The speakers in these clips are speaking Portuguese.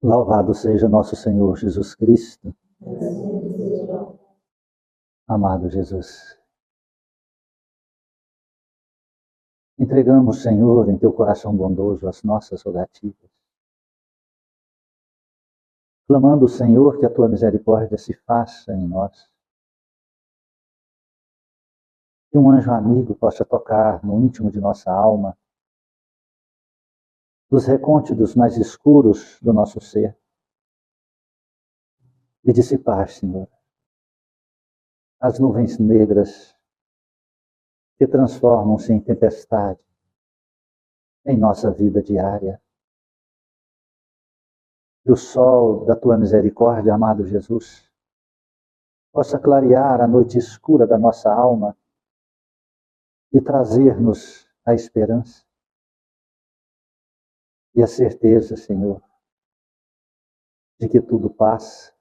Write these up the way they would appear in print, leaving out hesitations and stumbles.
Louvado seja nosso Senhor Jesus Cristo. Amado Jesus, entregamos, Senhor, em teu coração bondoso as nossas rogativas, clamando, Senhor, que a tua misericórdia se faça em nós, que um anjo amigo possa tocar no íntimo de nossa alma, dos recônditos mais escuros do nosso ser, e dissipar, Senhor, as nuvens negras que transformam-se em tempestade em nossa vida diária. Que o sol da tua misericórdia, amado Jesus, possa clarear a noite escura da nossa alma e trazer-nos a esperança e a certeza, Senhor, de que tudo passa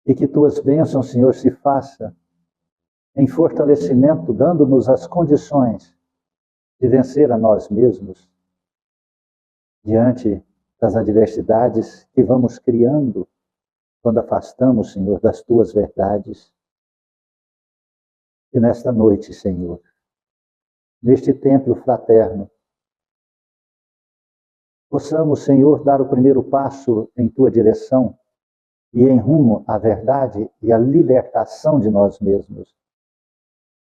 e que tuas bênçãos, Senhor, se façam em fortalecimento, dando-nos as condições de vencer a nós mesmos diante das adversidades que vamos criando quando afastamos, Senhor, das tuas verdades. E nesta noite, Senhor, neste templo fraterno, possamos, Senhor, dar o primeiro passo em tua direção e em rumo à verdade e à libertação de nós mesmos,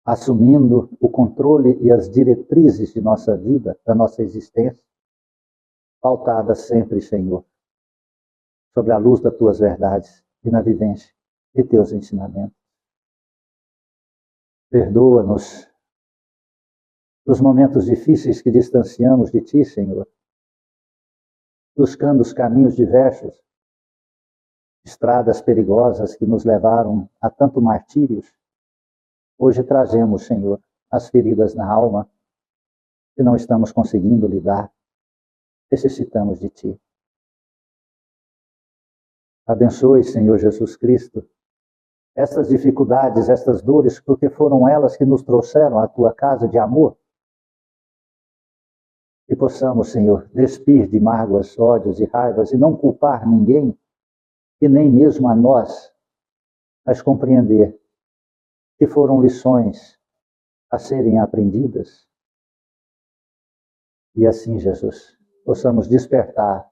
assumindo o controle e as diretrizes de nossa vida, da nossa existência, pautada sempre, Senhor, sobre a luz das tuas verdades e na vivência de teus ensinamentos. Perdoa-nos dos momentos difíceis que distanciamos de ti, Senhor, buscando os caminhos diversos, estradas perigosas que nos levaram a tanto martírios. Hoje trazemos, Senhor, as feridas na alma que não estamos conseguindo lidar. Necessitamos de ti. Abençoe, Senhor Jesus Cristo, estas dificuldades, estas dores, porque foram elas que nos trouxeram à tua casa de amor. E possamos, Senhor, despir de mágoas, ódios e raivas e não culpar ninguém, e nem mesmo a nós, mas compreender que foram lições a serem aprendidas. E assim, Jesus, possamos despertar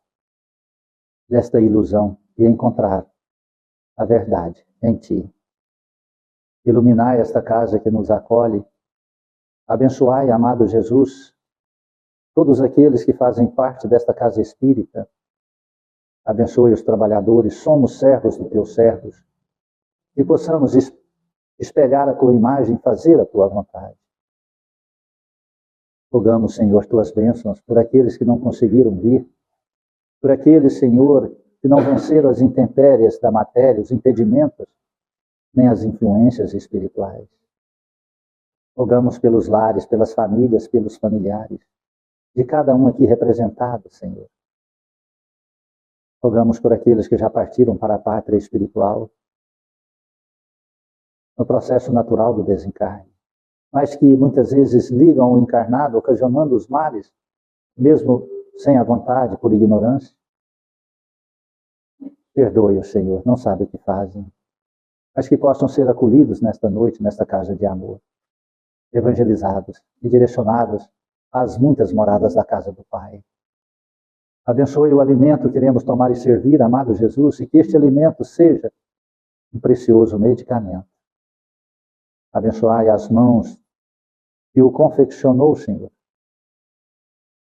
desta ilusão e encontrar a verdade em ti. Iluminai esta casa que nos acolhe. Abençoai, amado Jesus, todos aqueles que fazem parte desta casa espírita. Abençoe os trabalhadores, somos servos de teus servos. E possamos espelhar a tua imagem, fazer a tua vontade. Rogamos, Senhor, tuas bênçãos por aqueles que não conseguiram vir, por aqueles, Senhor, que não venceram as intempéries da matéria, os impedimentos, nem as influências espirituais. Rogamos pelos lares, pelas famílias, pelos familiares, de cada um aqui representado, Senhor. Rogamos por aqueles que já partiram para a pátria espiritual, no processo natural do desencarne, mas que muitas vezes ligam o encarnado, ocasionando os males, mesmo sem a vontade, por ignorância. Perdoe-os, Senhor, não sabe o que fazem, mas que possam ser acolhidos nesta noite, nesta casa de amor, evangelizados e direcionados às muitas moradas da casa do Pai. Abençoe o alimento que iremos tomar e servir, amado Jesus, e que este alimento seja um precioso medicamento. Abençoai as mãos que o confeccionou, Senhor.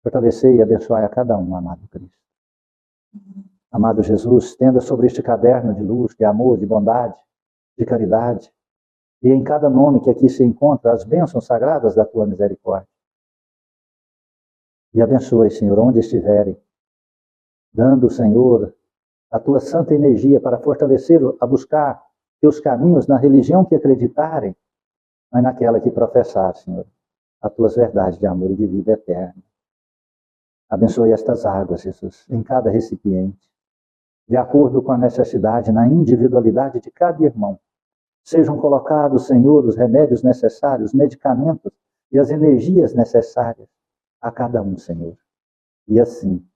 Fortalecei e abençoai a cada um, amado Cristo. Amado Jesus, tenda sobre este caderno de luz, de amor, de bondade, de caridade, e em cada nome que aqui se encontra, as bênçãos sagradas da tua misericórdia. E abençoe, Senhor, onde estiverem, dando, Senhor, a tua santa energia para fortalecer, a buscar teus caminhos na religião que acreditarem, mas naquela que professar, Senhor, as tuas verdades de amor e de vida eterna. Abençoe estas águas, Jesus, em cada recipiente, de acordo com a necessidade, na individualidade de cada irmão. Sejam colocados, Senhor, os remédios necessários, os medicamentos e as energias necessárias a cada um, Senhor. E assim,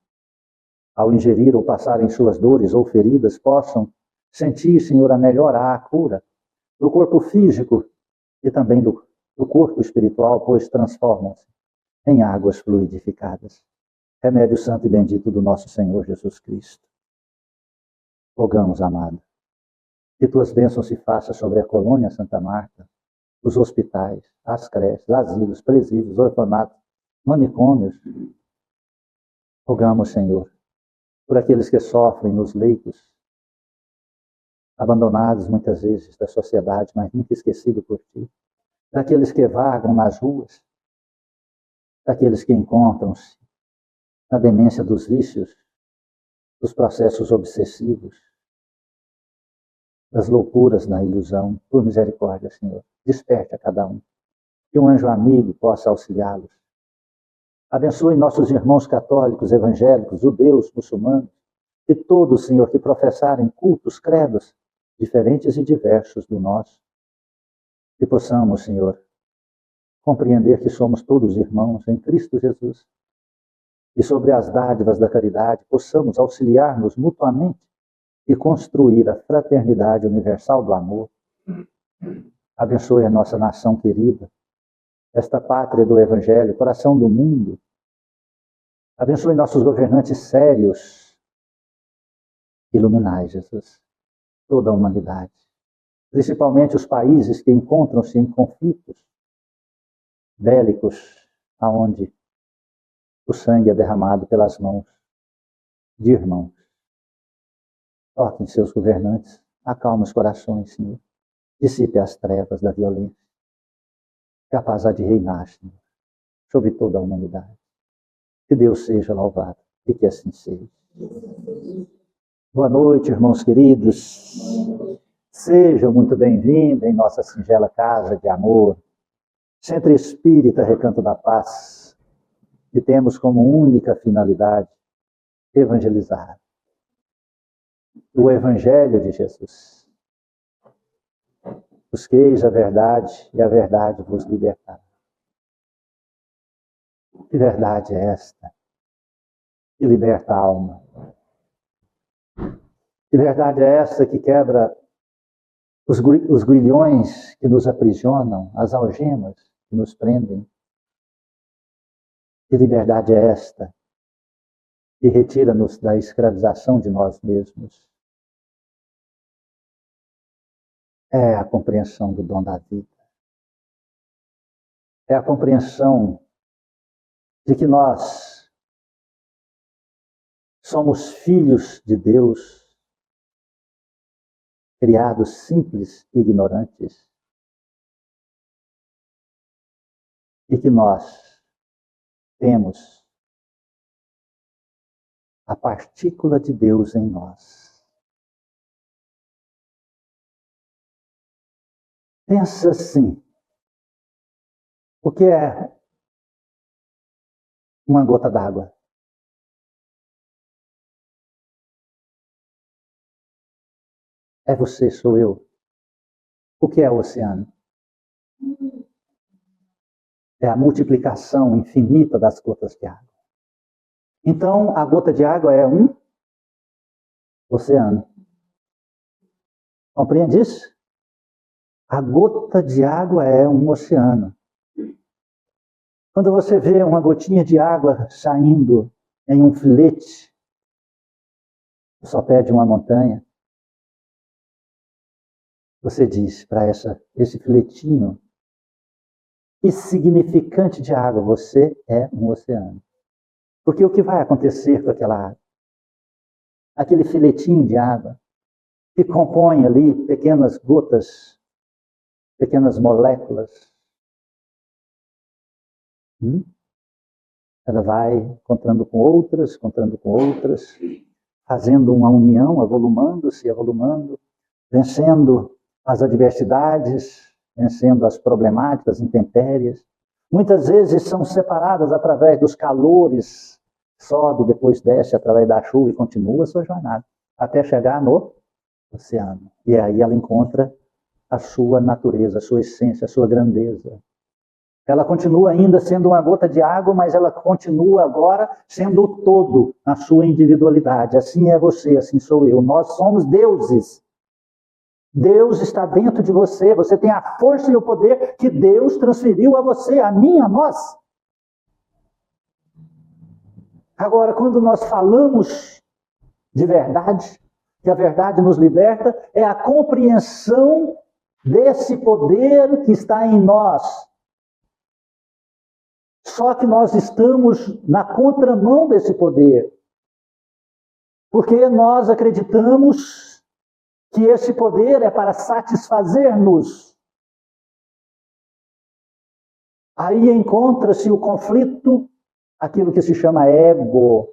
ao ingerir ou passarem suas dores ou feridas, possam sentir, Senhor, a melhorar, a cura do corpo físico e também do corpo espiritual, pois transformam-se em águas fluidificadas. Remédio santo e bendito do nosso Senhor Jesus Cristo. Rogamos, amado, que tuas bênçãos se façam sobre a colônia Santa Marta, os hospitais, as creches, asilos, presídios, orfanatos, manicômios. Rogamos, Senhor, por aqueles que sofrem nos leitos, abandonados muitas vezes da sociedade, mas nunca esquecidos por ti. Daqueles que vagam nas ruas, daqueles que encontram-se na demência dos vícios, dos processos obsessivos, das loucuras na ilusão. Por misericórdia, Senhor, desperte a cada um. Que um anjo amigo possa auxiliá-los. Abençoe nossos irmãos católicos, evangélicos, judeus, muçulmanos, e todos, Senhor, que professarem cultos, credos, diferentes e diversos do nosso. Que possamos, Senhor, compreender que somos todos irmãos em Cristo Jesus. E sobre as dádivas da caridade, possamos auxiliar-nos mutuamente e construir a fraternidade universal do amor. Abençoe a nossa nação querida, esta pátria do Evangelho, coração do mundo. Abençoe nossos governantes sérios. Iluminai, Jesus, toda a humanidade, principalmente os países que encontram-se em conflitos bélicos, aonde o sangue é derramado pelas mãos de irmãos. Toque em seus governantes, acalme os corações, Senhor. Dissipe as trevas da violência. Que a paz há de reinar, Senhor, sobre toda a humanidade. Que Deus seja louvado e que assim seja. Boa noite, irmãos queridos. Sejam muito bem-vindos em nossa singela casa de amor. Centro Espírita Recanto da Paz. E temos como única finalidade evangelizar. O Evangelho de Jesus. Busqueis a verdade e a verdade vos libertará. Que verdade é esta? Que liberta a alma. Que verdade é esta que quebra os grilhões que nos aprisionam, as algemas que nos prendem? Que liberdade é esta que retira-nos da escravização de nós mesmos? É a compreensão do dom da vida. É a compreensão de que nós somos filhos de Deus, criados simples e ignorantes, e que nós temos a partícula de Deus em nós. Pensa assim, o que é uma gota d'água? É você, sou eu. O que é o oceano? É a multiplicação infinita das gotas de água. Então, a gota de água é um oceano. Compreende isso? A gota de água é um oceano. Quando você vê uma gotinha de água saindo em um filete, só pé de uma montanha, você diz para esse filetinho insignificante de água, você é um oceano. Porque o que vai acontecer com aquela água? Aquele filetinho de água que compõe ali pequenas gotas, pequenas moléculas. Ela vai encontrando com outras, fazendo uma união, avolumando-se, vencendo as adversidades, vencendo as problemáticas, intempéries. Muitas vezes são separadas através dos calores, sobe, depois desce através da chuva e continua a sua jornada, até chegar no oceano. E aí ela encontra a sua natureza, a sua essência, a sua grandeza. Ela continua ainda sendo uma gota de água, mas ela continua agora sendo o todo na sua individualidade. Assim é você, assim sou eu. Nós somos deuses. Deus está dentro de você. Você tem a força e o poder que Deus transferiu a você, a mim, a nós. Agora, quando nós falamos de verdade, que a verdade nos liberta, é a compreensão desse poder que está em nós. Só que nós estamos na contramão desse poder. Porque nós acreditamos que esse poder é para satisfazer-nos. Aí encontra-se o conflito, aquilo que se chama ego.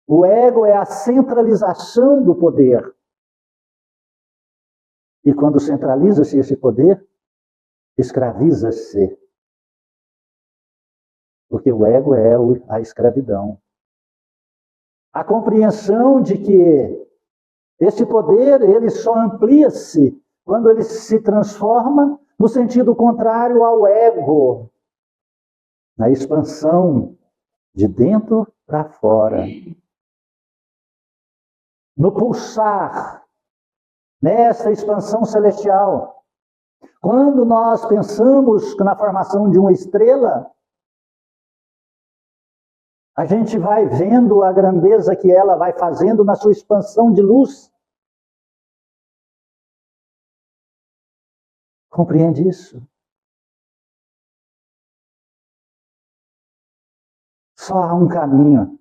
O ego é a centralização do poder. E quando centraliza-se esse poder, escraviza-se. Porque o ego é a escravidão. A compreensão de que esse poder, ele só amplia-se quando ele se transforma no sentido contrário ao ego. Na expansão de dentro para fora. No pulsar, nessa expansão celestial. Quando nós pensamos na formação de uma estrela, a gente vai vendo a grandeza que ela vai fazendo na sua expansão de luz. Compreende isso? Só há um caminho.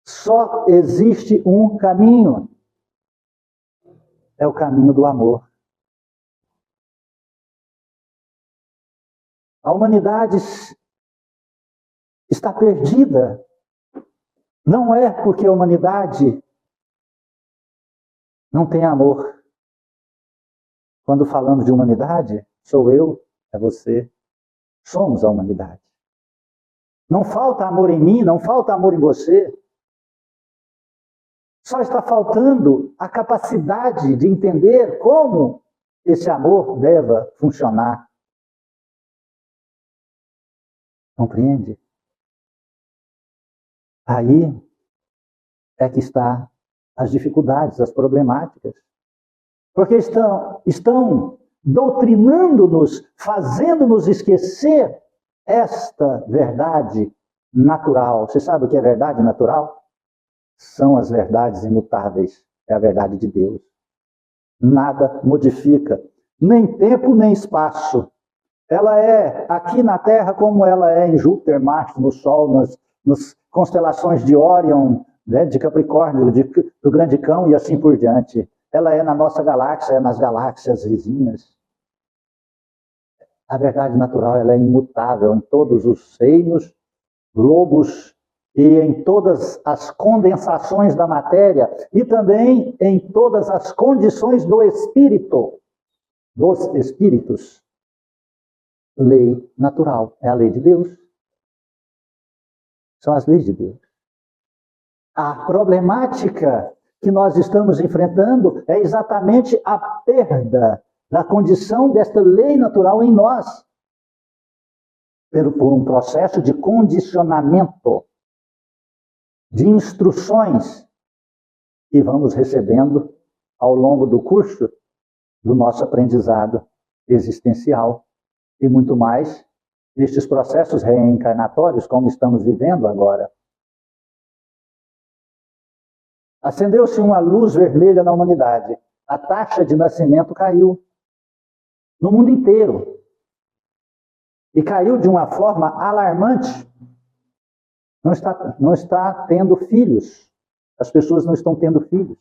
Só existe um caminho. É o caminho do amor. A humanidade está perdida. Não é porque a humanidade não tem amor. Quando falamos de humanidade, sou eu, é você, somos a humanidade. Não falta amor em mim, não falta amor em você. Só está faltando a capacidade de entender como esse amor deva funcionar. Compreende? Aí é que está as dificuldades, as problemáticas. Porque estão doutrinando-nos, fazendo-nos esquecer esta verdade natural. Você sabe o que é verdade natural? São as verdades imutáveis. É a verdade de Deus. Nada modifica, nem tempo, nem espaço. Ela é aqui na Terra como ela é em Júpiter, Marte, no Sol, nas constelações de Órion, né, de Capricórnio, do Grande Cão e assim por diante. Ela é na nossa galáxia, é nas galáxias vizinhas. A verdade natural ela é imutável em todos os reinos, globos e em todas as condensações da matéria e também em todas as condições do espírito, dos espíritos. Lei natural é a lei de Deus. São as leis de Deus. A problemática que nós estamos enfrentando é exatamente a perda da condição desta lei natural em nós, por um processo de condicionamento, de instruções que vamos recebendo ao longo do curso do nosso aprendizado existencial e muito mais nestes processos reencarnatórios como estamos vivendo agora. Acendeu-se uma luz vermelha na humanidade. A taxa de nascimento caiu no mundo inteiro. E caiu de uma forma alarmante. Não está tendo filhos. As pessoas não estão tendo filhos.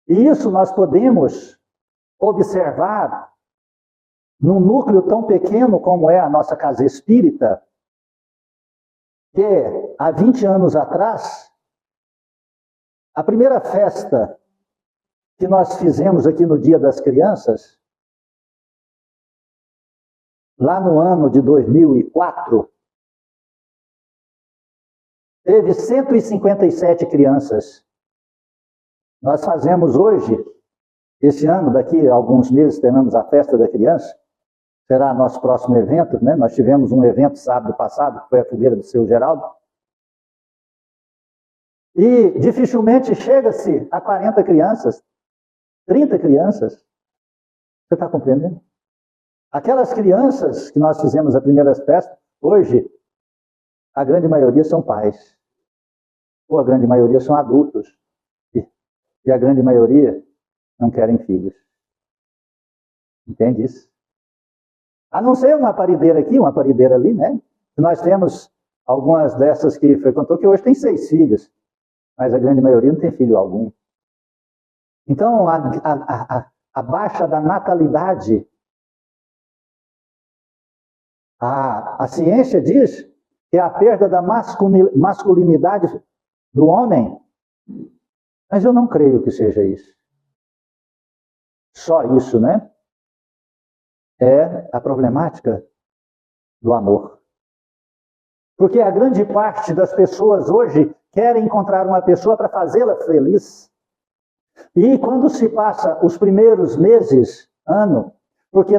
E isso nós podemos observar num núcleo tão pequeno como é a nossa casa espírita, que há 20 anos atrás, a primeira festa que nós fizemos aqui no Dia das Crianças, lá no ano de 2004, teve 157 crianças. Nós fazemos hoje, esse ano, daqui a alguns meses, terminamos a festa da criança, será nosso próximo evento, né? Nós tivemos um evento sábado passado, que foi a fogueira do seu Geraldo. E dificilmente chega-se a 40 crianças, 30 crianças. Você está compreendendo? Aquelas crianças que nós fizemos a primeira festa, hoje, a grande maioria são pais. Ou a grande maioria são adultos. E a grande maioria não querem filhos. Entende isso? A não ser uma parideira aqui, uma parideira ali, né? Nós temos algumas dessas que frequentou, que hoje tem 6 filhos. Mas a grande maioria não tem filho algum. Então, a baixa da natalidade, a ciência diz que é a perda da masculinidade do homem. Mas eu não creio que seja isso. Só isso, né? É a problemática do amor. Porque a grande parte das pessoas hoje querem encontrar uma pessoa para fazê-la feliz. E quando se passa os primeiros meses, ano, porque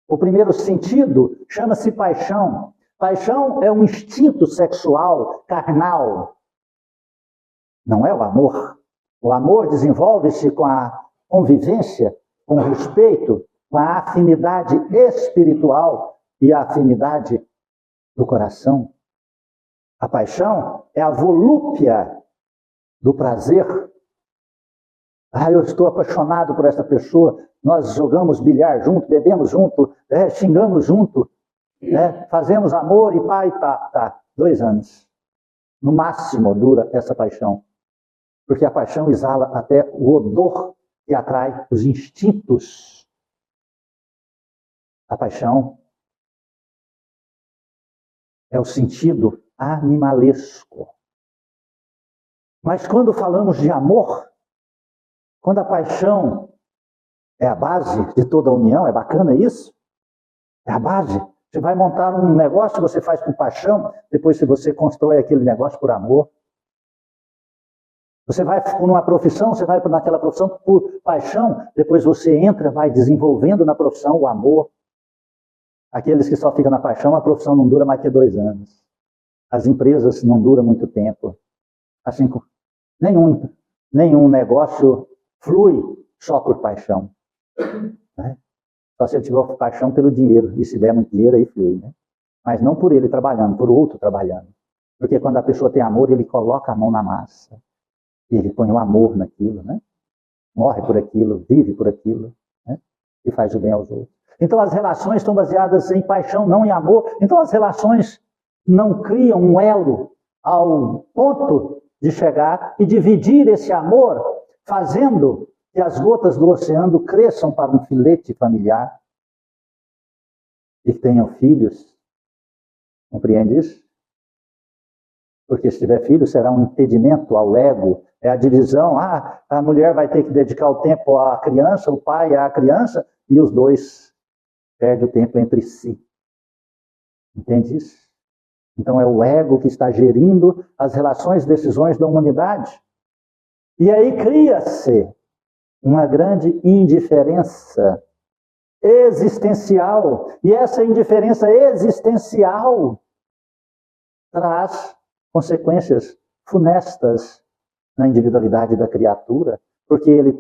o primeiro sentido chama-se paixão. Paixão é um instinto sexual, carnal. Não é o amor. O amor desenvolve-se com a convivência, com o respeito, com a afinidade espiritual e a afinidade do coração. A paixão é a volúpia do prazer. Eu estou apaixonado por essa pessoa. Nós jogamos bilhar junto, bebemos junto, xingamos junto, fazemos amor e pá, e tá. 2 anos. No máximo dura essa paixão. Porque a paixão exala até o odor que atrai os instintos. A paixão é o sentido animalesco. Mas quando falamos de amor, quando a paixão é a base de toda a união, é bacana isso? É a base. Você vai montar um negócio, você faz com paixão, depois você constrói aquele negócio por amor. Você vai por uma profissão, você vai naquela profissão por paixão, depois você entra, vai desenvolvendo na profissão o amor. Aqueles que só ficam na paixão, a profissão não dura mais que 2 anos. As empresas não duram muito tempo. Assim, nenhum negócio flui só por paixão. Né? Só se ele tiver paixão pelo dinheiro. E se der muito dinheiro, aí flui. Né? Mas não por ele trabalhando, por outro trabalhando. Porque quando a pessoa tem amor, ele coloca a mão na massa. E ele põe o amor naquilo. Né? Morre por aquilo, vive por aquilo. Né? E faz o bem aos outros. Então as relações estão baseadas em paixão, não em amor. Então as relações não criam um elo ao ponto de chegar e dividir esse amor, fazendo que as gotas do oceano cresçam para um filete familiar e tenham filhos. Compreende isso? Porque se tiver filho, será um impedimento ao ego, é a divisão. A mulher vai ter que dedicar o tempo à criança, o pai à criança, e os dois perdem o tempo entre si. Entende isso? Então é o ego que está gerindo as relações e decisões da humanidade. E aí cria-se uma grande indiferença existencial. E essa indiferença existencial traz consequências funestas na individualidade da criatura, porque ele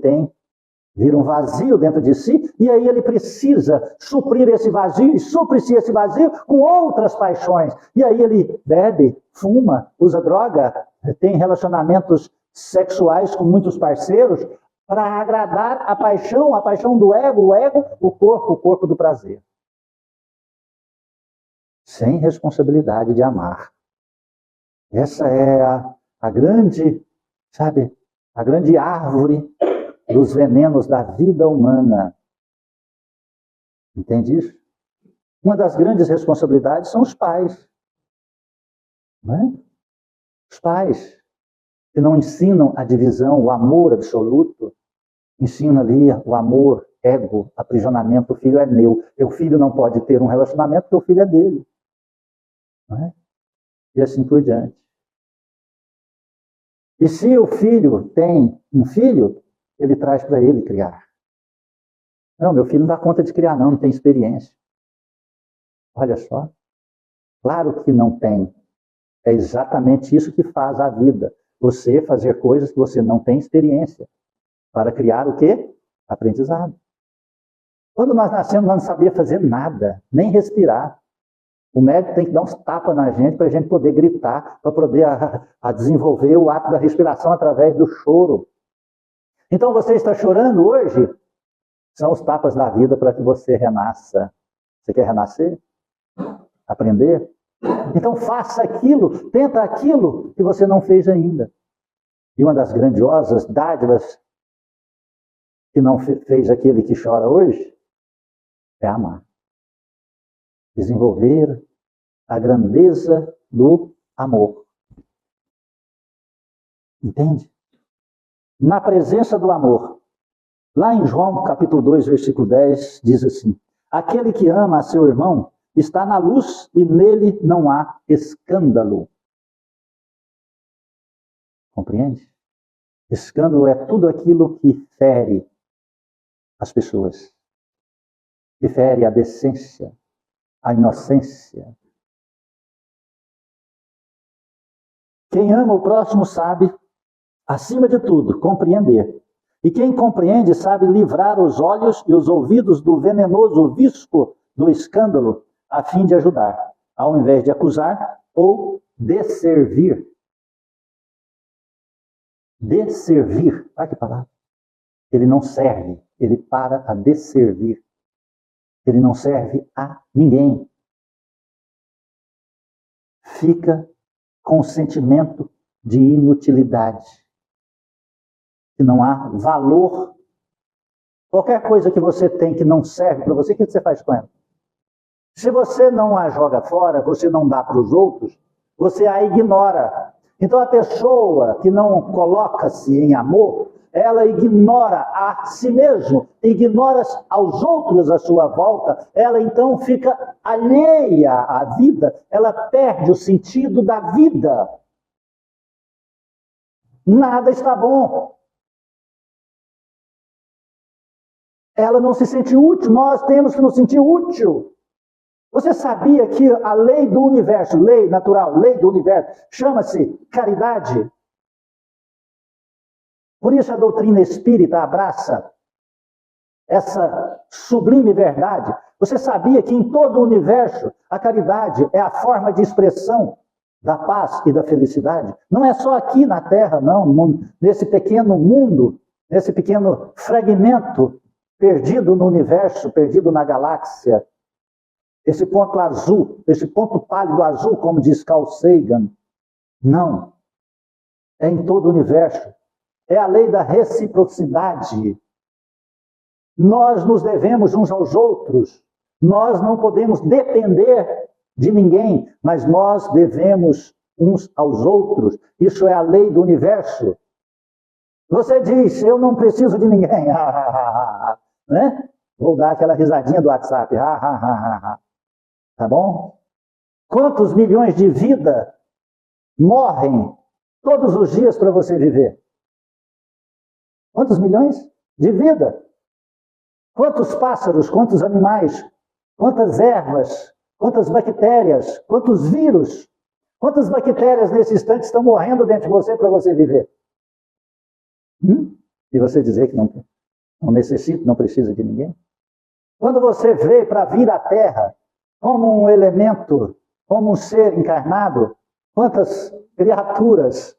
vira um vazio dentro de si, e aí ele precisa suprir esse vazio, e supre-se esse vazio com outras paixões. E aí ele bebe, fuma, usa droga, tem relacionamentos sexuais com muitos parceiros, para agradar a paixão do ego, o corpo do prazer. Sem responsabilidade de amar. Essa é a grande, a grande árvore dos venenos da vida humana. Entende isso? Uma das grandes responsabilidades são os pais. Não é? Os pais que não ensinam a divisão, o amor absoluto, ensinam ali o amor, ego, aprisionamento, o filho é meu. O filho não pode ter um relacionamento porque o filho é dele. Não é? E assim por diante. E se o filho tem um filho, ele traz para ele criar. Não, meu filho não dá conta de criar, não tem experiência. Olha só. Claro que não tem. É exatamente isso que faz a vida. Você fazer coisas que você não tem experiência. Para criar o quê? Aprendizado. Quando nós nascemos, nós não sabíamos fazer nada, nem respirar. O médico tem que dar uns tapas na gente para a gente poder gritar, para poder desenvolver o ato da respiração através do choro. Então você está chorando hoje? São os tapas da vida para que você renasça. Você quer renascer? Aprender? Então faça aquilo, tenta aquilo que você não fez ainda. E uma das grandiosas dádivas que não fez aquele que chora hoje é amar. Desenvolver a grandeza do amor. Entende? Na presença do amor. Lá em João, capítulo 2, versículo 10, diz assim: aquele que ama a seu irmão está na luz e nele não há escândalo. Compreende? Escândalo é tudo aquilo que fere as pessoas. Que fere a decência, a inocência. Quem ama o próximo sabe, acima de tudo, compreender. E quem compreende sabe livrar os olhos e os ouvidos do venenoso visco do escândalo, a fim de ajudar, ao invés de acusar ou desservir. Desservir, olha que palavra. Ele não serve, ele para a desservir. Ele não serve a ninguém. Fica com o sentimento de inutilidade. Que não há valor. Qualquer coisa que você tem que não serve para você, o que você faz com ela? Se você não a joga fora, você não dá para os outros, você a ignora. Então a pessoa que não coloca-se em amor, ela ignora a si mesmo, ignora aos outros à sua volta, ela então fica alheia à vida, ela perde o sentido da vida. Nada está bom. Ela não se sente útil, nós temos que nos sentir útil. Você sabia que a lei do universo, lei natural, lei do universo, chama-se caridade? Por isso a doutrina espírita abraça essa sublime verdade. Você sabia que em todo o universo a caridade é a forma de expressão da paz e da felicidade? Não é só aqui na Terra, não, nesse pequeno mundo, nesse pequeno fragmento perdido no universo, perdido na galáxia. Esse ponto azul, esse ponto pálido azul, como diz Carl Sagan, não. É em todo o universo. É a lei da reciprocidade. Nós nos devemos uns aos outros. Nós não podemos depender de ninguém, mas nós devemos uns aos outros. Isso é a lei do universo. Você diz, eu não preciso de ninguém. Né? Vou dar aquela risadinha do WhatsApp. Tá bom? Quantos milhões de vidas morrem todos os dias para você viver? Quantos milhões de vida? Quantos pássaros, quantos animais, quantas ervas, quantas bactérias, quantos vírus, quantas bactérias nesse instante estão morrendo dentro de você para você viver? E você dizer que não necessita, não precisa de ninguém? Quando você veio para vir à Terra como um elemento, como um ser encarnado, quantas criaturas,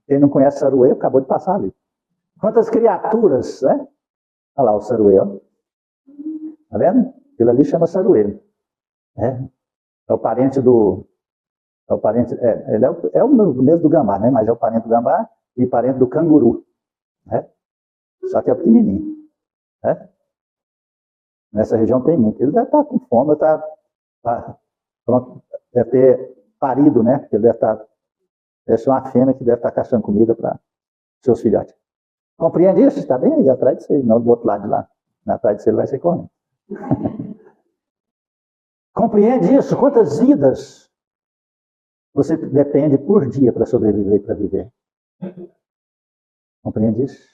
quem não conhece Saruê, acabou de passar ali. Quantas criaturas, né? Olha lá o Saruê, ó. Tá vendo? Aquilo ali chama Saruê. É o parente do... É o parente, ele é o mesmo do gambá, né? Mas é o parente do gambá e parente do canguru. Né? Só que é pequenininho. Né? Nessa região tem muito. Ele deve estar com fome, pronto, deve ter parido, né? Ele deve ser uma fêmea que deve estar caçando comida para seus filhotes. Compreende isso? Está bem aí atrás de você, não do outro lado de lá. Atrás de você ele vai ser correndo. Compreende isso? Quantas vidas você depende por dia para sobreviver e para viver? Compreende isso?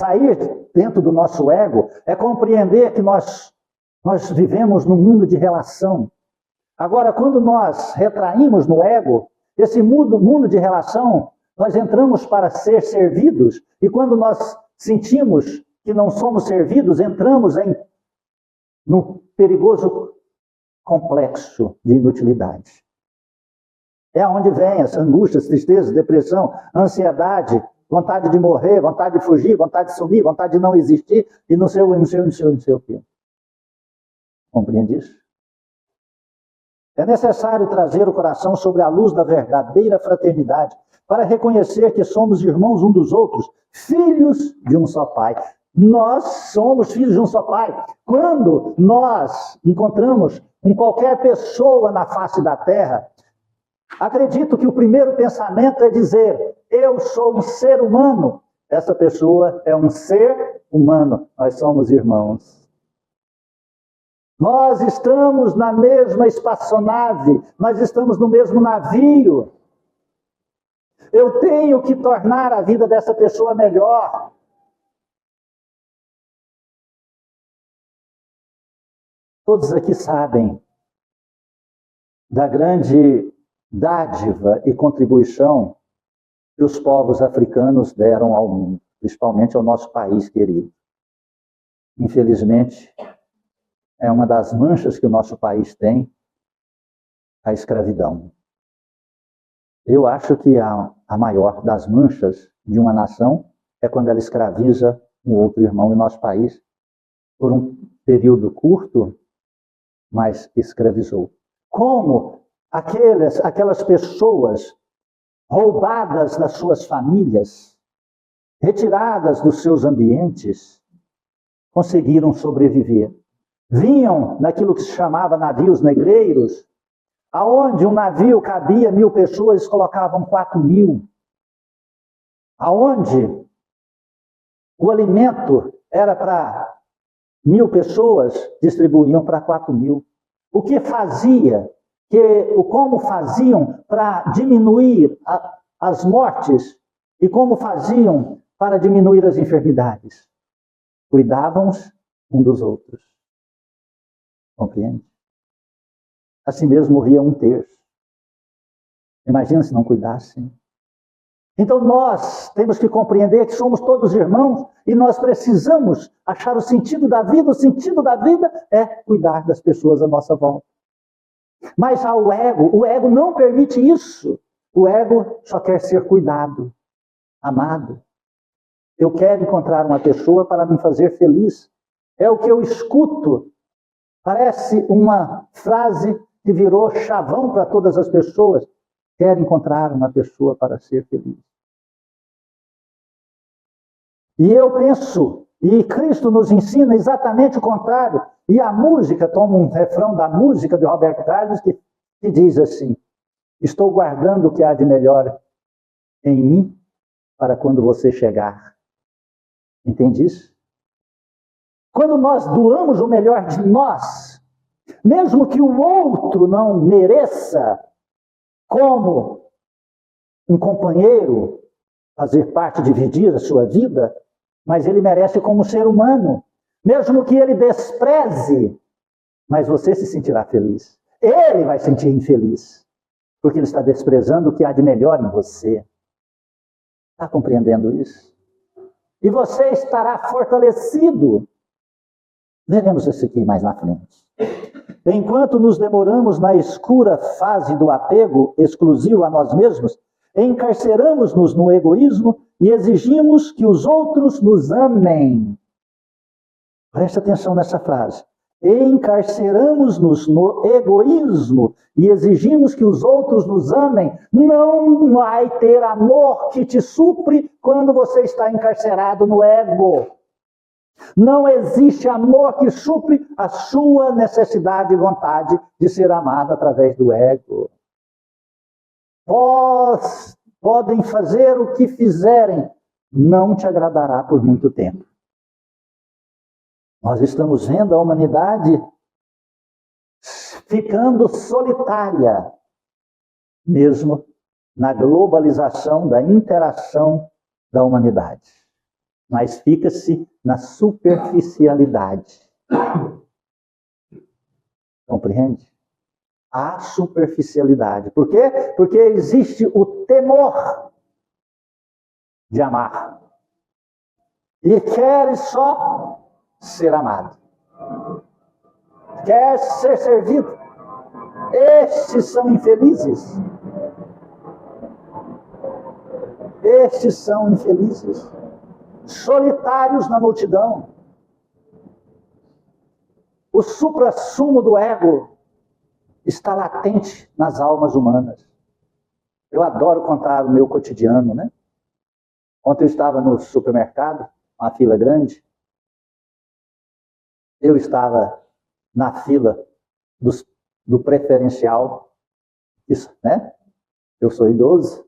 sair dentro do nosso ego é compreender que nós vivemos num mundo de relação. Agora, quando nós retraímos no ego, esse mundo de relação, nós entramos para ser servidos, e quando nós sentimos que não somos servidos, entramos num perigoso complexo de inutilidade. É onde vem as angústias, tristeza, depressão, ansiedade, vontade de morrer, vontade de fugir, vontade de sumir, vontade de não existir, e não sei o quê. Compreende isso? É necessário trazer o coração sobre a luz da verdadeira fraternidade, para reconhecer que somos irmãos um dos outros, filhos de um só Pai. Nós somos filhos de um só Pai. Quando nós encontramos com qualquer pessoa na face da terra, acredito que o primeiro pensamento é dizer: eu sou um ser humano. Essa pessoa é um ser humano. Nós somos irmãos. Nós estamos na mesma espaçonave. Nós estamos no mesmo navio. Eu tenho que tornar a vida dessa pessoa melhor. Todos aqui sabem da grande dádiva e contribuição que os povos africanos deram ao mundo, principalmente ao nosso país querido. Infelizmente, é uma das manchas que o nosso país tem, a escravidão. Eu acho que a maior das manchas de uma nação é quando ela escraviza um outro irmão em nosso país por um período curto, mas escravizou. Como aquelas pessoas roubadas das suas famílias, retiradas dos seus ambientes, conseguiram sobreviver. Vinham naquilo que se chamava navios negreiros, aonde um navio cabia 1.000 pessoas, eles colocavam 4.000. Aonde o alimento era para 1.000 pessoas, distribuíam para 4.000. O que fazia, como faziam para diminuir as mortes e como faziam para diminuir as enfermidades? Cuidavam um dos outros. Compreende? Assim mesmo morria 1/3. Imagina se não cuidassem. Então nós temos que compreender que somos todos irmãos e nós precisamos achar o sentido da vida. O sentido da vida é cuidar das pessoas à nossa volta. Mas o ego não permite isso. O ego só quer ser cuidado, amado. Eu quero encontrar uma pessoa para me fazer feliz. É o que eu escuto. Parece uma frase que virou chavão para todas as pessoas. Quero encontrar uma pessoa para ser feliz. E eu penso, e Cristo nos ensina exatamente o contrário. E a música, toma um refrão da música de Roberto Carlos que diz assim: estou guardando o que há de melhor em mim para quando você chegar. Entende isso? Quando nós doamos o melhor de nós, mesmo que o outro não mereça, como um companheiro, fazer parte, dividir a sua vida, mas ele merece como ser humano. Mesmo que ele despreze, mas você se sentirá feliz. Ele vai sentir infeliz, porque ele está desprezando o que há de melhor em você. Está compreendendo isso? E você estará fortalecido. Veremos isso aqui mais na frente. Enquanto nos demoramos na escura fase do apego exclusivo a nós mesmos, encarceramos-nos no egoísmo e exigimos que os outros nos amem. Preste atenção nessa frase. Encarceramos-nos no egoísmo e exigimos que os outros nos amem. Não vai ter amor que te supre quando você está encarcerado no ego. Não existe amor que supre a sua necessidade e vontade de ser amado através do ego. Podem fazer o que fizerem, não te agradará por muito tempo. Nós estamos vendo a humanidade ficando solitária, mesmo na globalização da interação da humanidade. mas fica-se na superficialidade. Compreende? A superficialidade. Por quê? Porque existe o temor de amar. E quer só ser amado. Quer ser servido. Estes são infelizes. Estes são infelizes. Solitários na multidão. O suprassumo do ego está latente nas almas humanas. Eu adoro contar o meu cotidiano, né? Ontem eu estava no supermercado, uma fila grande. Eu estava na fila do preferencial, isso, né? Eu sou idoso,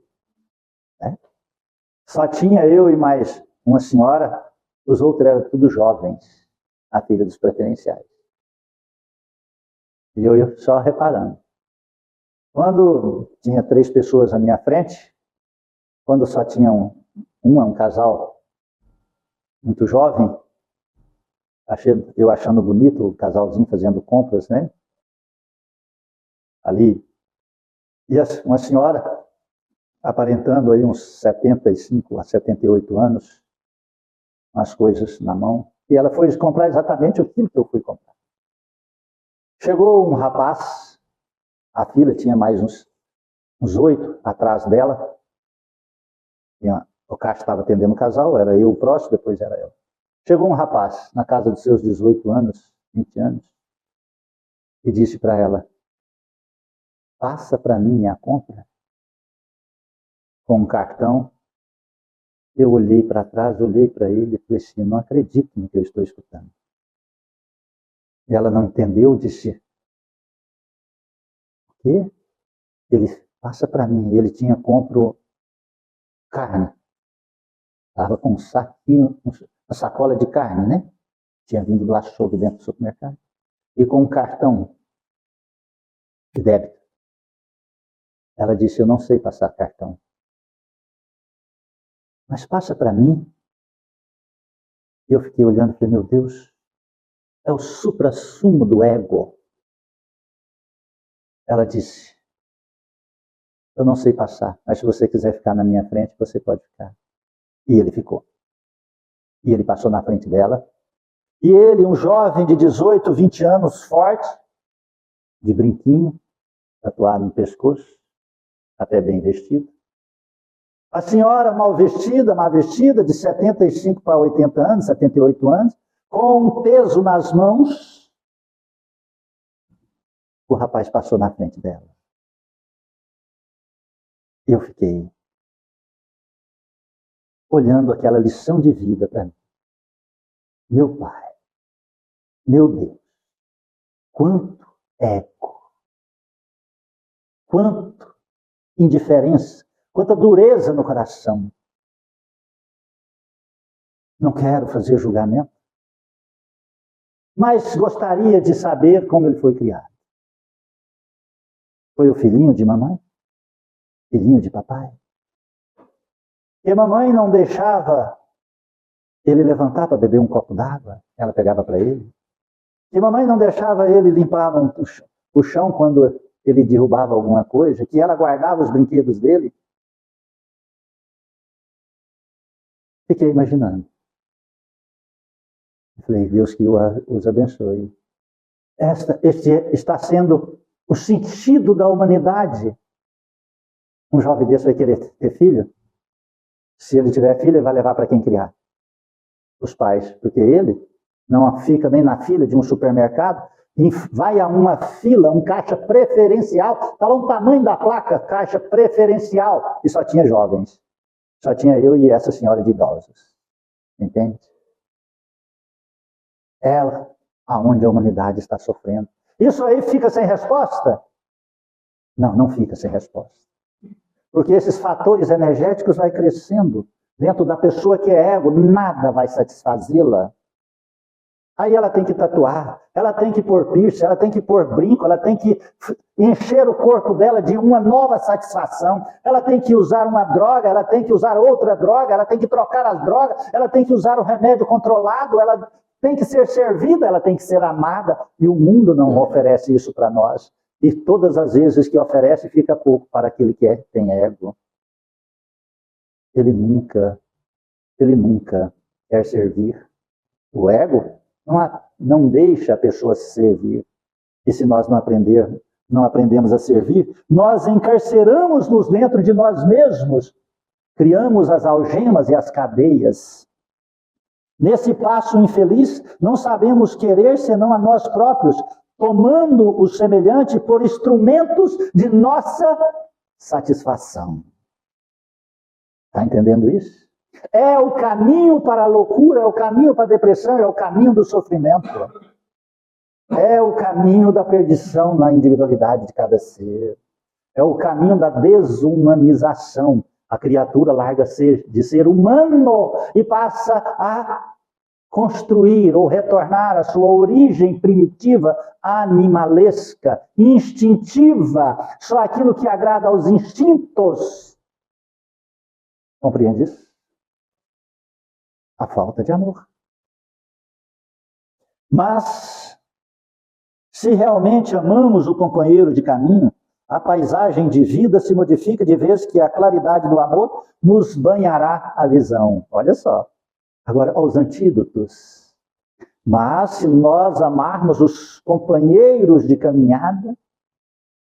né? Só tinha eu e mais uma senhora, os outros eram tudo jovens, na fila dos preferenciais. E eu ia só reparando. Quando tinha 3 pessoas à minha frente, quando só tinha um casal muito jovem, eu achando bonito o casalzinho fazendo compras, né? Ali. E uma senhora, aparentando aí uns 75 a 78 anos, umas coisas na mão, e ela foi comprar exatamente aquilo que eu fui comprar. Chegou um rapaz, a fila tinha mais uns 8 atrás dela, o caixa estava atendendo o casal, era eu o próximo, depois era ela. Chegou um rapaz, na casa dos seus 18 anos, 20 anos, e disse para ela, passa para mim a compra com um cartão. Eu olhei para trás, olhei para ele e falei assim, não acredito no que eu estou escutando. E ela não entendeu, disse, o quê? Ele passa para mim, ele tinha compro carne. Estava com um saquinho, uma sacola de carne, né? Tinha vindo do açougue dentro do supermercado. E com um cartão de débito. Ela disse, eu não sei passar cartão. Mas passa para mim. E eu fiquei olhando e falei, meu Deus, é o suprassumo do ego. Ela disse, eu não sei passar, mas se você quiser ficar na minha frente, você pode ficar. E ele ficou. E ele passou na frente dela. E ele, um jovem de 18, 20 anos, forte, de brinquinho, tatuado no pescoço, até bem vestido. A senhora mal vestida, de 75 para 80 anos, 78 anos, com um peso nas mãos. O rapaz passou na frente dela. Eu fiquei olhando aquela lição de vida para mim. Meu Pai, meu Deus, quanto ego, quanto indiferença, quanta dureza no coração. Não quero fazer julgamento, mas gostaria de saber como ele foi criado. Foi o filhinho de mamãe? Filhinho de papai? E mamãe não deixava ele levantar para beber um copo d'água, ela pegava para ele. E mamãe não deixava ele limpar o chão quando ele derrubava alguma coisa, que ela guardava os brinquedos dele. Fiquei imaginando. Falei, Deus que os abençoe. Este está sendo o sentido da humanidade. Um jovem desse vai querer ter filho? Se ele tiver filho, ele vai levar para quem criar? Os pais. Porque ele não fica nem na fila de um supermercado, vai a uma fila, um caixa preferencial, está lá o tamanho da placa, caixa preferencial, e só tinha jovens. Só tinha eu e essa senhora de idosos. Entende? Ela, aonde a humanidade está sofrendo. Isso aí fica sem resposta? Não, não fica sem resposta. Porque esses fatores energéticos vai crescendo dentro da pessoa que é ego, nada vai satisfazê-la. Aí ela tem que tatuar, ela tem que pôr piercing, ela tem que pôr brinco, ela tem que encher o corpo dela de uma nova satisfação, ela tem que usar uma droga, ela tem que usar outra droga, ela tem que trocar as drogas, ela tem que usar o remédio controlado, ela tem que ser servida, ela tem que ser amada, e o mundo não oferece isso para nós. E todas as vezes que oferece, fica pouco para aquele que tem ego. Ele nunca quer servir. O ego não deixa a pessoa se servir. E se nós não aprendemos a servir, nós encarceramos-nos dentro de nós mesmos, criamos as algemas e as cadeias. Nesse passo infeliz, não sabemos querer senão a nós próprios, tomando o semelhante por instrumentos de nossa satisfação. Está entendendo isso? É o caminho para a loucura, é o caminho para a depressão, é o caminho do sofrimento. É o caminho da perdição na individualidade de cada ser. É o caminho da desumanização. A criatura larga de ser humano e passa a construir ou retornar à sua origem primitiva, animalesca, instintiva, só aquilo que agrada aos instintos. Compreende isso? A falta de amor. Mas, se realmente amamos o companheiro de caminho, a paisagem de vida se modifica de vez que a claridade do amor nos banhará a visão. Olha só. Agora, aos antídotos. Mas, se nós amarmos os companheiros de caminhada,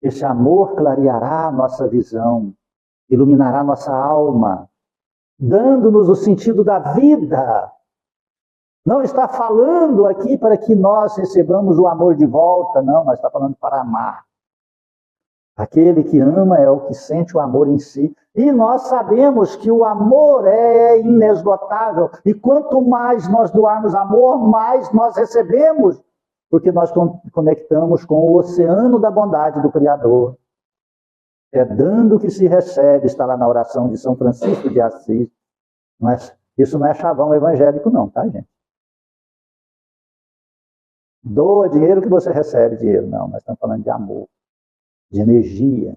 esse amor clareará a nossa visão, iluminará nossa alma, dando-nos o sentido da vida. Não está falando aqui para que nós recebamos o amor de volta, não, nós está falando para amar. Aquele que ama é o que sente o amor em si. E nós sabemos que o amor é inesgotável. E quanto mais nós doarmos amor, mais nós recebemos. Porque nós conectamos com o oceano da bondade do Criador. É dando que se recebe, está lá na oração de São Francisco de Assis. Mas isso não é chavão evangélico não, tá, gente? Doa dinheiro que você recebe dinheiro. Não, nós estamos falando de amor, de energia.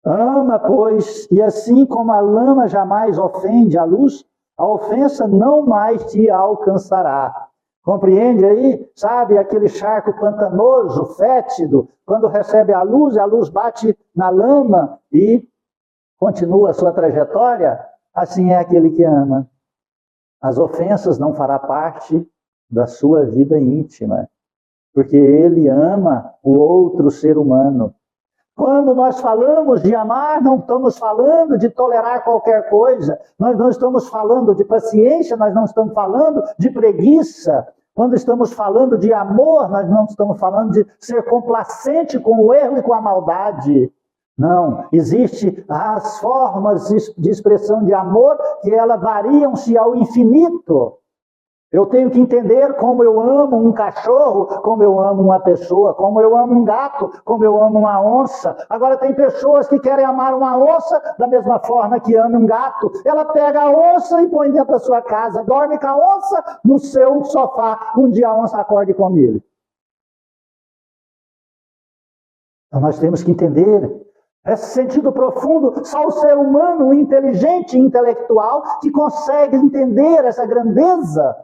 Ama, pois, e assim como a lama jamais ofende a luz, a ofensa não mais te alcançará. Compreende aí? Sabe aquele charco pantanoso, fétido, quando recebe a luz bate na lama e continua a sua trajetória? Assim é aquele que ama. As ofensas não fará parte da sua vida íntima, porque ele ama o outro ser humano. Quando nós falamos de amar, não estamos falando de tolerar qualquer coisa, nós não estamos falando de paciência, nós não estamos falando de preguiça. Quando estamos falando de amor, nós não estamos falando de ser complacente com o erro e com a maldade. Não, existem as formas de expressão de amor que elas variam-se ao infinito. Eu tenho que entender como eu amo um cachorro, como eu amo uma pessoa, como eu amo um gato, como eu amo uma onça. Agora tem pessoas que querem amar uma onça da mesma forma que ama um gato. Ela pega a onça e põe dentro da sua casa, dorme com a onça no seu sofá. Um dia a onça acorda e come ele. Então nós temos que entender esse sentido profundo. Só o ser humano inteligente e intelectual que consegue entender essa grandeza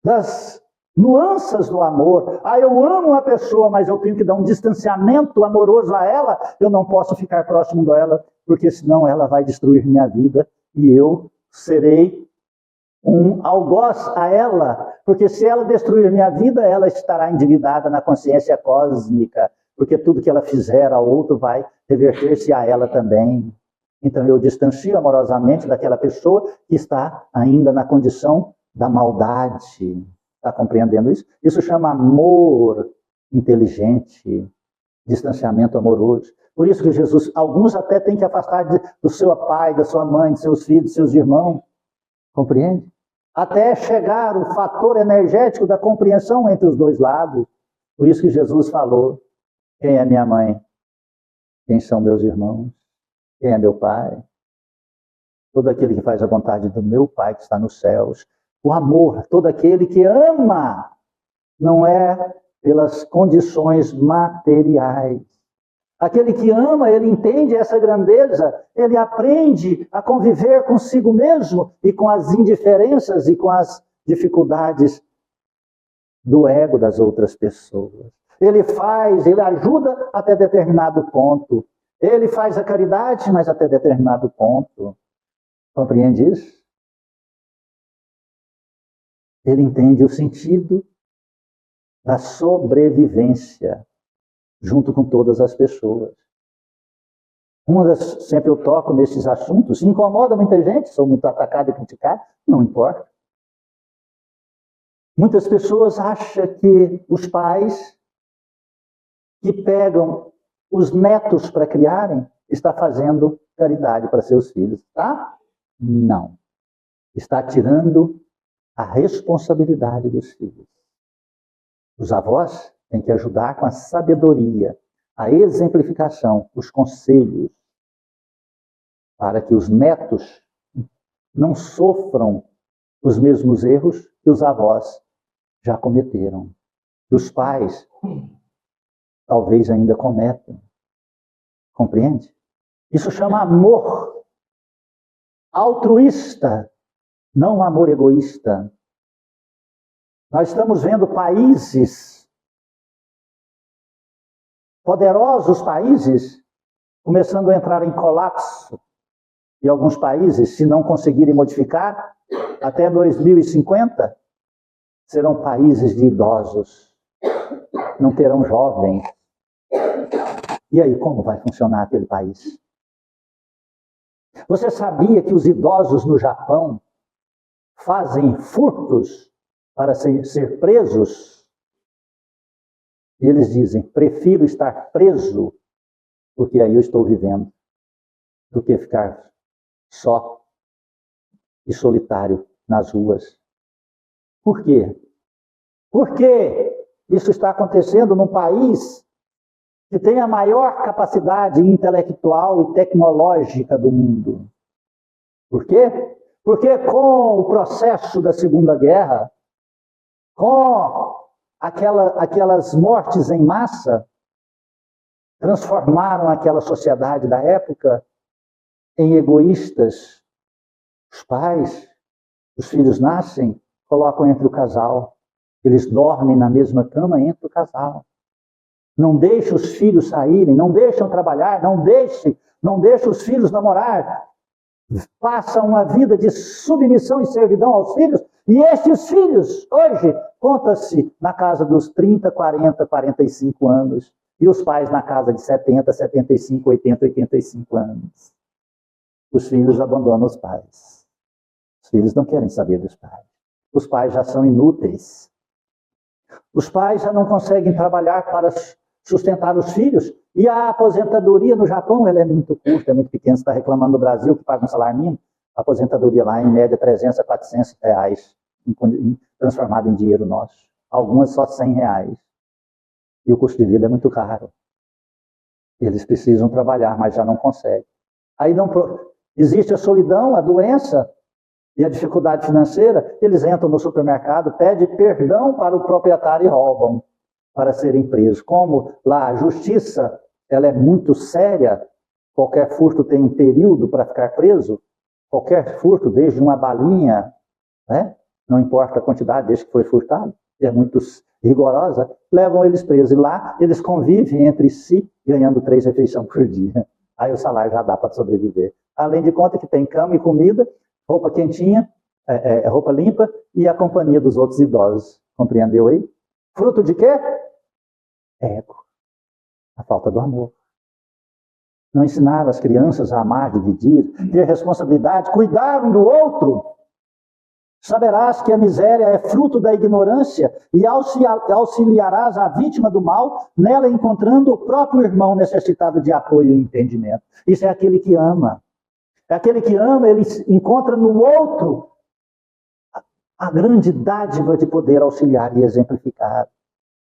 das nuances do amor. Eu amo uma pessoa, mas eu tenho que dar um distanciamento amoroso a ela. Eu não posso ficar próximo dela, porque senão ela vai destruir minha vida e eu serei um algoz a ela, porque se ela destruir minha vida, ela estará endividada na consciência cósmica, porque tudo que ela fizer ao outro vai reverter-se a ela também. Então eu distancio amorosamente daquela pessoa que está ainda na condição da maldade. Está compreendendo isso? Isso chama amor inteligente, distanciamento amoroso. Por isso que Jesus, alguns até têm que afastar do seu pai, da sua mãe, de seus filhos, de seus irmãos. Compreende? Até chegar o fator energético da compreensão entre os dois lados. Por isso que Jesus falou: quem é minha mãe? Quem são meus irmãos? Quem é meu pai? Todo aquele que faz a vontade do meu Pai que está nos céus. O amor, todo aquele que ama, não é pelas condições materiais. Aquele que ama, ele entende essa grandeza, ele aprende a conviver consigo mesmo e com as indiferenças e com as dificuldades do ego das outras pessoas. Ele ajuda até determinado ponto. Ele faz a caridade, mas até determinado ponto. Compreende isso? Ele entende o sentido da sobrevivência junto com todas as pessoas. Sempre eu toco nesses assuntos, incomoda muita gente, sou muito atacado e criticado, não importa. Muitas pessoas acham que os pais que pegam os netos para criarem está fazendo caridade para seus filhos, tá? Não. Está tirando a responsabilidade dos filhos. Os avós têm que ajudar com a sabedoria, a exemplificação, os conselhos, para que os netos não sofram os mesmos erros que os avós já cometeram. Que os pais talvez ainda cometam. Compreende? Isso chama amor altruísta, não amor egoísta. Nós estamos vendo países, poderosos países, começando a entrar em colapso. E alguns países, se não conseguirem modificar, até 2050, serão países de idosos. Não terão jovens. E aí, como vai funcionar aquele país? Você sabia que os idosos no Japão fazem furtos para ser presos? E eles dizem, prefiro estar preso, porque aí eu estou vivendo, do que ficar só e solitário nas ruas. Por quê? Por que isso está acontecendo num país que tem a maior capacidade intelectual e tecnológica do mundo? Por quê? Porque com o processo da Segunda Guerra, com aquelas mortes em massa, transformaram aquela sociedade da época em egoístas. Os pais, os filhos nascem, colocam entre o casal. Eles dormem na mesma cama entre o casal. Não deixam os filhos saírem, não deixam trabalhar, não deixam os filhos namorar. Passam uma vida de submissão e servidão aos filhos. E estes filhos, hoje, conta-se na casa dos 30, 40, 45 anos. E os pais na casa de 70, 75, 80, 85 anos. Os filhos abandonam os pais. Os filhos não querem saber dos pais. Os pais já são inúteis. Os pais já não conseguem trabalhar para sustentar os filhos. E a aposentadoria no Japão, ela é muito curta, é muito pequena. Você está reclamando do Brasil, que paga um salário mínimo. A aposentadoria lá, em média, 300 a 400 reais, transformada em dinheiro nosso. Algumas só 100 reais. E o custo de vida é muito caro. Eles precisam trabalhar, mas já não conseguem. Aí existe a solidão, a doença e a dificuldade financeira. Eles entram no supermercado, pedem perdão para o proprietário e roubam para serem presos. Como lá a justiça ela é muito séria, qualquer furto tem um período para ficar preso, qualquer furto, desde uma balinha, né? Não importa a quantidade, desde que foi furtado, é muito rigorosa, levam eles presos. E lá eles convivem entre si, ganhando 3 refeições por dia. Aí o salário já dá para sobreviver. Além de conta que tem cama e comida, roupa quentinha, roupa limpa e a companhia dos outros idosos. Compreendeu aí? Fruto de quê? Ego. A falta do amor. Não ensinaram as crianças a amar, dividir, ter responsabilidade, cuidar um do outro. Saberás que a miséria é fruto da ignorância e auxiliarás a vítima do mal, nela encontrando o próprio irmão necessitado de apoio e entendimento. Isso é aquele que ama. É aquele que ama, ele encontra no outro a grande dádiva de poder auxiliar e exemplificar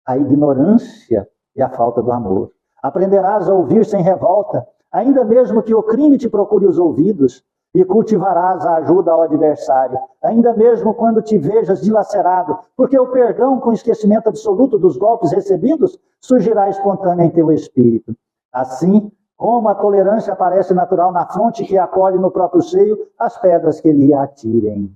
a ignorância e a falta do amor. Aprenderás a ouvir sem revolta, ainda mesmo que o crime te procure os ouvidos, e cultivarás a ajuda ao adversário, ainda mesmo quando te vejas dilacerado, porque o perdão com esquecimento absoluto dos golpes recebidos surgirá espontâneo em teu espírito. Assim, como a tolerância parece natural na fonte que acolhe no próprio seio as pedras que lhe atirem.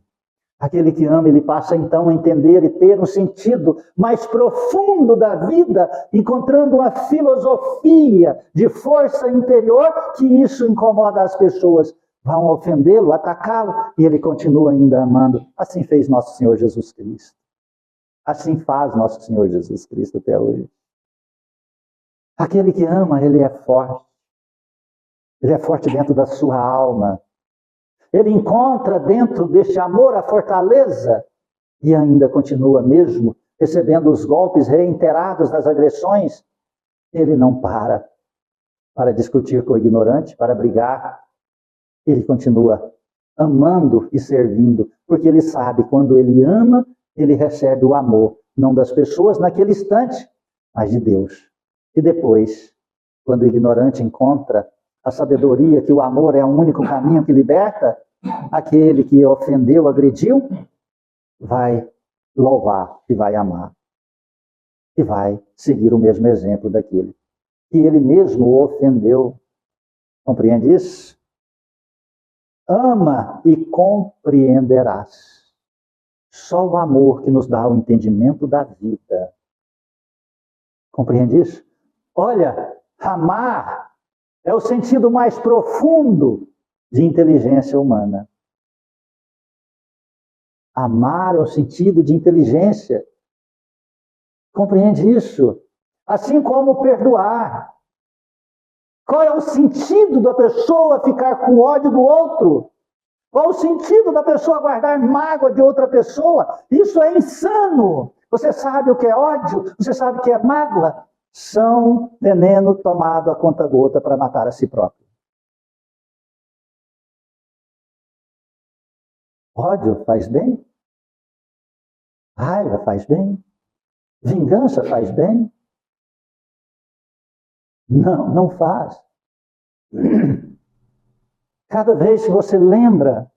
Aquele que ama, ele passa então a entender e ter um sentido mais profundo da vida, encontrando uma filosofia de força interior, que isso incomoda as pessoas. Vão ofendê-lo, atacá-lo, e ele continua ainda amando. Assim fez nosso Senhor Jesus Cristo. Assim faz nosso Senhor Jesus Cristo até hoje. Aquele que ama, ele é forte. Ele é forte dentro da sua alma. Ele encontra dentro deste amor a fortaleza e ainda continua mesmo recebendo os golpes reiterados das agressões. Ele não para discutir com o ignorante, para brigar. Ele continua amando e servindo, porque ele sabe, quando ele ama, ele recebe o amor, não das pessoas naquele instante, mas de Deus. E depois, quando o ignorante encontra a sabedoria que o amor é o único caminho que liberta, aquele que ofendeu, agrediu, vai louvar e vai amar. E vai seguir o mesmo exemplo daquele que ele mesmo ofendeu. Compreende isso? Ama e compreenderás. Só o amor que nos dá o entendimento da vida. Compreende isso? Olha, amar é o sentido mais profundo de inteligência humana. Amar é o sentido de inteligência. Compreende isso? Assim como perdoar. Qual é o sentido da pessoa ficar com ódio do outro? Qual o sentido da pessoa guardar mágoa de outra pessoa? Isso é insano. Você sabe o que é ódio? Você sabe o que é mágoa? São veneno tomado a conta-gota para matar a si próprio. Ódio faz bem? Raiva faz bem? Vingança faz bem? Não, não faz. Cada vez que você lembra,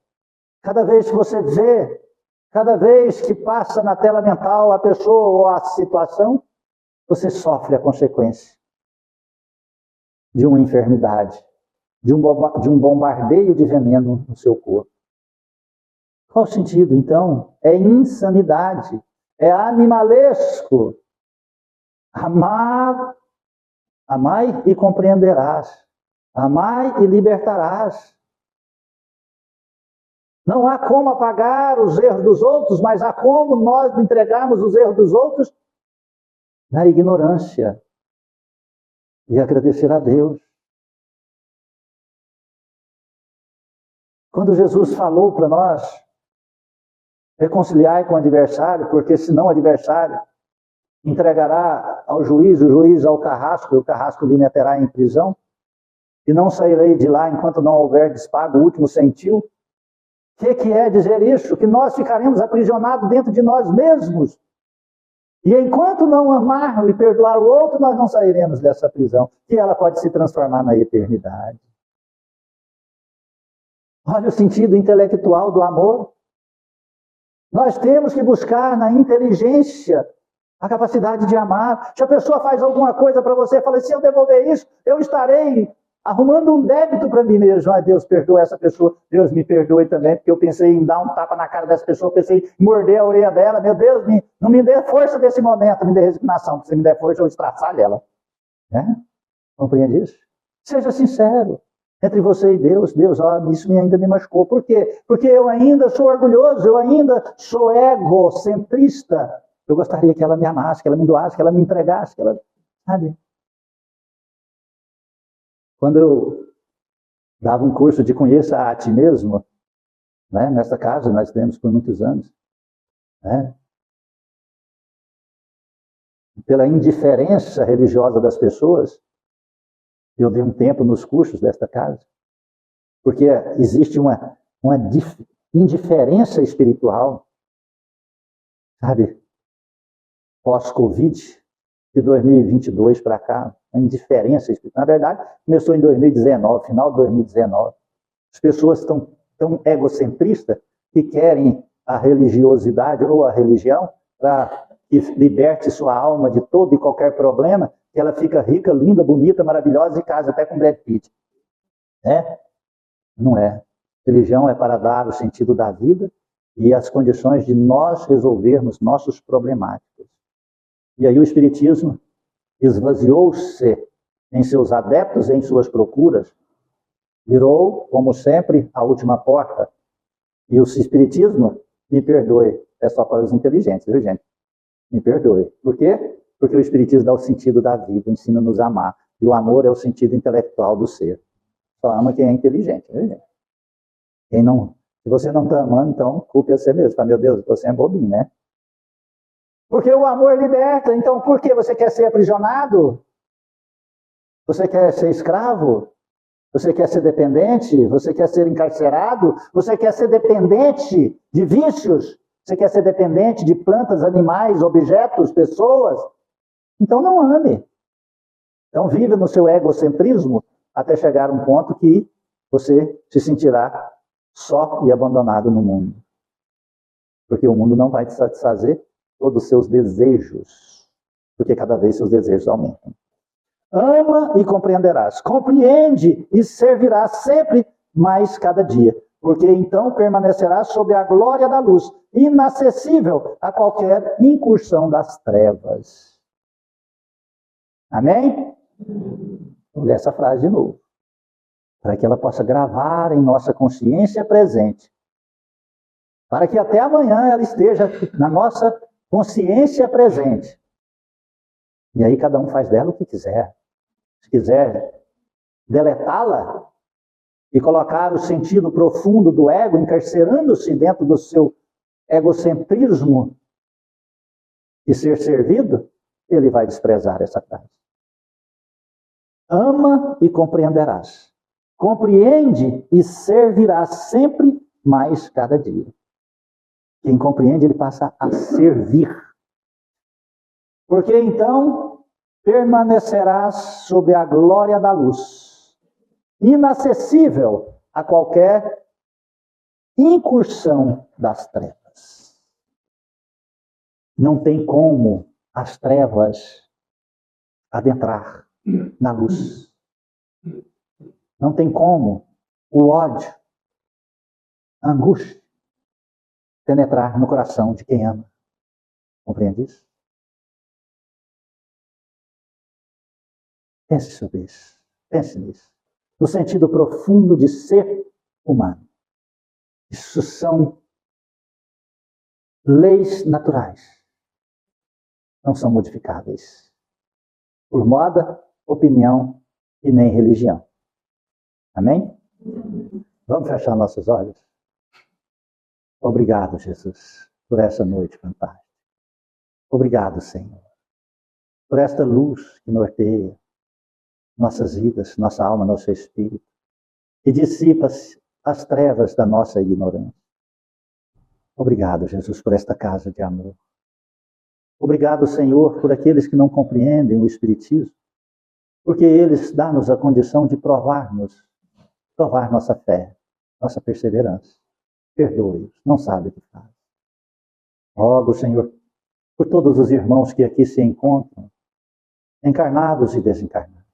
cada vez que você vê, cada vez que passa na tela mental a pessoa ou a situação, você sofre a consequência de uma enfermidade, de um bombardeio de veneno no seu corpo. Qual o sentido, então? É insanidade, é animalesco. Amai e compreenderás. Amai e libertarás. Não há como apagar os erros dos outros, mas há como nós entregarmos os erros dos outros na ignorância e agradecer a Deus. Quando Jesus falou para nós, reconciliai com o adversário, porque senão o adversário entregará ao juiz, o juiz ao carrasco, e o carrasco lhe meterá em prisão, e não sairei de lá enquanto não houver despago o último centil. O que é dizer isso? Que nós ficaremos aprisionados dentro de nós mesmos. E enquanto não amar e perdoar o outro, nós não sairemos dessa prisão, que ela pode se transformar na eternidade. Olha o sentido intelectual do amor. Nós temos que buscar na inteligência a capacidade de amar. Se a pessoa faz alguma coisa para você, fala, se eu devolver isso, eu estarei arrumando um débito para mim mesmo. Ai, Deus perdoa essa pessoa, Deus me perdoe também, porque eu pensei em dar um tapa na cara dessa pessoa, pensei em morder a orelha dela. Meu Deus, não me dê força desse momento, me dê resignação. Se me der força, eu estraçalho ela. Compreende isso? Seja sincero. Entre você e Deus, isso ainda me machucou. Por quê? Porque eu ainda sou orgulhoso, eu ainda sou egocentrista. Eu gostaria que ela me amasse, que ela me doasse, que ela me entregasse, que ela... Sabe? Quando eu dava um curso de Conheça a Ti Mesmo, né? Nessa casa nós temos por muitos anos, né? Pela indiferença religiosa das pessoas, eu dei um tempo nos cursos desta casa, porque existe uma indiferença espiritual, sabe? Pós-Covid, de 2022 para cá, a indiferença espiritual. Na verdade, começou em 2019, final de 2019. As pessoas estão tão egocentristas que querem a religiosidade ou a religião para que liberte sua alma de todo e qualquer problema, que ela fica rica, linda, bonita, maravilhosa e casa até com Brad Pitt. Não é. Religião é para dar o sentido da vida e as condições de nós resolvermos nossos problemáticos. E aí o Espiritismo esvaziou-se em seus adeptos, em suas procuras, virou, como sempre, a última porta. E o Espiritismo, me perdoe, é só para os inteligentes, viu, gente? Me perdoe. Por quê? Porque o Espiritismo dá o sentido da vida, ensina-nos a amar. E o amor é o sentido intelectual do ser. Só ama quem é inteligente, viu, gente? Quem não, se você não está amando, então culpe a você mesmo. Fala, meu Deus, você é bobinho, né? Porque o amor liberta. Então, por que você quer ser aprisionado? Você quer ser escravo? Você quer ser dependente? Você quer ser encarcerado? Você quer ser dependente de vícios? Você quer ser dependente de plantas, animais, objetos, pessoas? Então não ame. Então vive no seu egocentrismo até chegar a um ponto que você se sentirá só e abandonado no mundo. Porque o mundo não vai te satisfazer todos os seus desejos. Porque cada vez seus desejos aumentam. Ama e compreenderás. Compreende e servirás sempre mais cada dia. Porque então permanecerás sob a glória da luz, inacessível a qualquer incursão das trevas. Amém? Vou ler essa frase de novo. Para que ela possa gravar em nossa consciência presente. Para que até amanhã ela esteja na nossa consciência presente. E aí cada um faz dela o que quiser. Se quiser deletá-la e colocar o sentido profundo do ego, encarcerando-se dentro do seu egocentrismo e ser servido, ele vai desprezar essa frase. Ama e compreenderás. Compreende e servirás sempre mais cada dia. Quem compreende, ele passa a servir. Porque então permanecerás sob a glória da luz, inacessível a qualquer incursão das trevas. Não tem como as trevas adentrar na luz. Não tem como o ódio, a angústia, penetrar no coração de quem ama. Compreende isso? Pense sobre isso. Pense nisso. No sentido profundo de ser humano. Isso são leis naturais. Não são modificáveis por moda, opinião e nem religião. Amém? Vamos fechar nossos olhos? Obrigado, Jesus, por essa noite fantástica. Obrigado, Senhor, por esta luz que norteia nossas vidas, nossa alma, nosso espírito, e dissipa as trevas da nossa ignorância. Obrigado, Jesus, por esta casa de amor. Obrigado, Senhor, por aqueles que não compreendem o Espiritismo, porque eles dão-nos a condição de provar nossa fé, nossa perseverança. Perdoe-os, não sabe o que faz. Rogo, Senhor, por todos os irmãos que aqui se encontram, encarnados e desencarnados,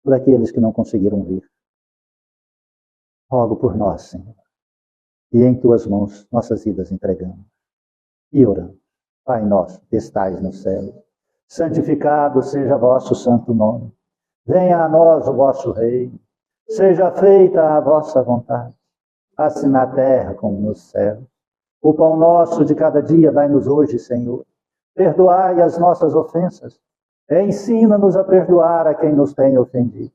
por aqueles que não conseguiram vir. Rogo por nós, Senhor, e em Tuas mãos nossas vidas entregamos e oramos. Pai nosso, que estais no céu, santificado seja vosso santo nome. Venha a nós o vosso reino. Seja feita a vossa vontade, assim na terra como no céu. O pão nosso de cada dia dai-nos hoje, Senhor. Perdoai as nossas ofensas. Ensina-nos a perdoar a quem nos tem ofendido.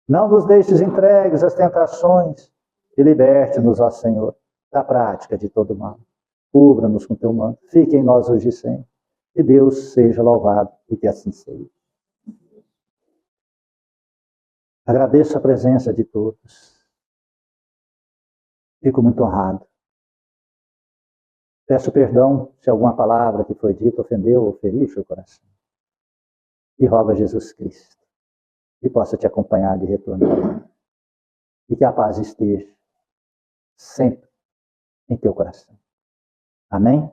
Não nos deixes entregues às tentações e liberte-nos, ó Senhor, da prática de todo mal. Cubra-nos com teu manto. Fique em nós hoje e sempre. Que Deus seja louvado e que assim seja. Agradeço a presença de todos. Fico muito honrado. Peço perdão se alguma palavra que foi dita ofendeu ou feriu o seu coração. E rogo a Jesus Cristo que possa te acompanhar de retorno. E que a paz esteja sempre em teu coração. Amém?